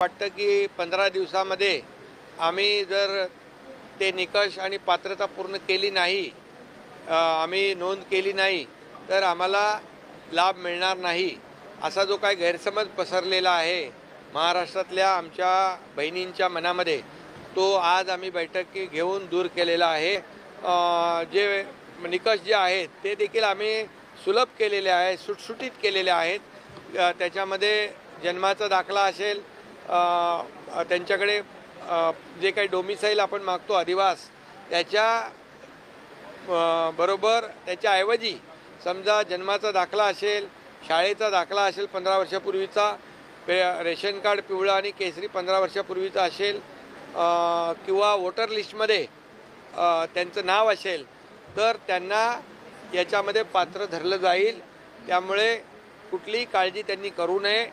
वाटतं की 15 दिवसामध्ये आम्ही जर ते निकष आणि पात्रता पूर्ण केली नाही, आम्ही नोंद केली नाही, तर आम्हाला लाभ मिळणार नाही, असा जो काही गैरसमज पसरलेला आहे महाराष्ट्रातल्या आमच्या बहिणींच्या मनामध्ये, तो आज आम्ही बैठकी घेऊन दूर केलेला आहे. जे निकष जे आहेत ते देखील आम्ही सुलभ केलेले आहेत, सुटसुटीत केलेले आहेत. त्याच्यामध्ये जन्माचा दाखला असेल, त्यांच्याकडे जे काही डोमिसाईल आपण मागतो अधिवास, त्याच्या बरोबर त्याच्याऐवजी समजा जन्माचा दाखला असेल, शाळेचा दाखला असेल 15 वर्षापूर्वीचा, रेशन कार्ड पिवळं आणि केसरी 15 वर्षापूर्वीचा असेल, किंवा वोटर लिस्टमध्ये त्यांचं नाव असेल, तर त्यांना याच्यामध्ये पात्र धरलं जाईल. त्यामुळे कुठलीही काळजी त्यांनी करू नये,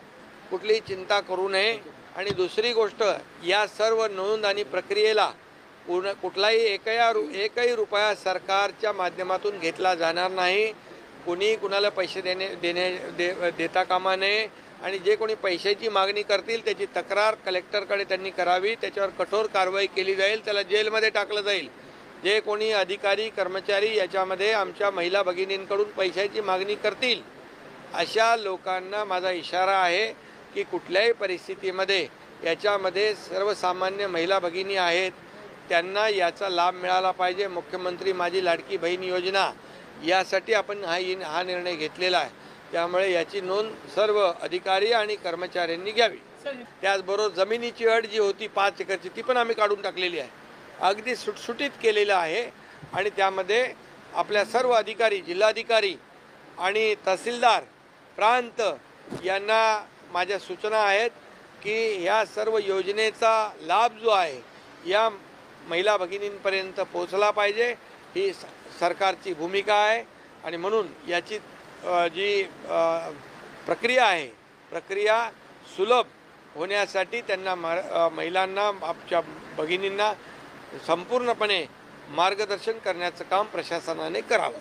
कुठलीही चिंता करू नये. आणि दुसरी गोष्ट, या सर्व नोंद आणि प्रक्रियेला कुठलाही एकही रुपया सरकारच्या माध्यमातून घेतला जाणार नाही. कुणी कुणाला पैसे देता कामा नये. आणि जे कोणी पैशाची मागणी करतील त्याची तक्रार कलेक्टरकडे त्यांनी करावी, त्याच्यावर कठोर कारवाई केली जाईल, त्याला जेलमध्ये टाकलं जाईल. जे कोणी अधिकारी कर्मचारी याच्यामध्ये आमच्या महिला भगिनींकडून पैशाची मागणी करतील, अशा लोकांना माझा इशारा आहे की कुठल्याही परिस्थितीमध्ये याच्यामध्ये सर्वसामान्य महिला भगिनी आहेत, त्यांना याचा लाभ मिळाला पाहिजे. मुख्यमंत्री माझी लाडकी बहीण योजना यासाठी आपण हा निर्णय घेतलेला आहे. त्यामुळे याची नोंद सर्व अधिकारी आणि कर्मचाऱ्यांनी घ्यावी. त्याचबरोबर जमिनीची अट जी होती 5 एकरची, ती पण आम्ही काढून टाकलेली आहे. अगदी सुटसुटीत केलेलं आहे. आणि त्यामध्ये आपल्या सर्व अधिकारी, जिल्हाधिकारी आणि तहसीलदार, प्रांत यांना माझ्या सूचना आहेत की ह्या सर्व योजनेचा लाभ जो आहे या महिला भगिनींपर्यंत पोहोचला पाहिजे. ही सरकारची भूमिका आहे. आणि म्हणून याची जी प्रक्रिया आहे, प्रक्रिया सुलभ होण्यासाठी त्यांना महिलांना, आमच्या भगिनींना संपूर्णपणे मार्गदर्शन करण्याचं काम प्रशासनाने करावं.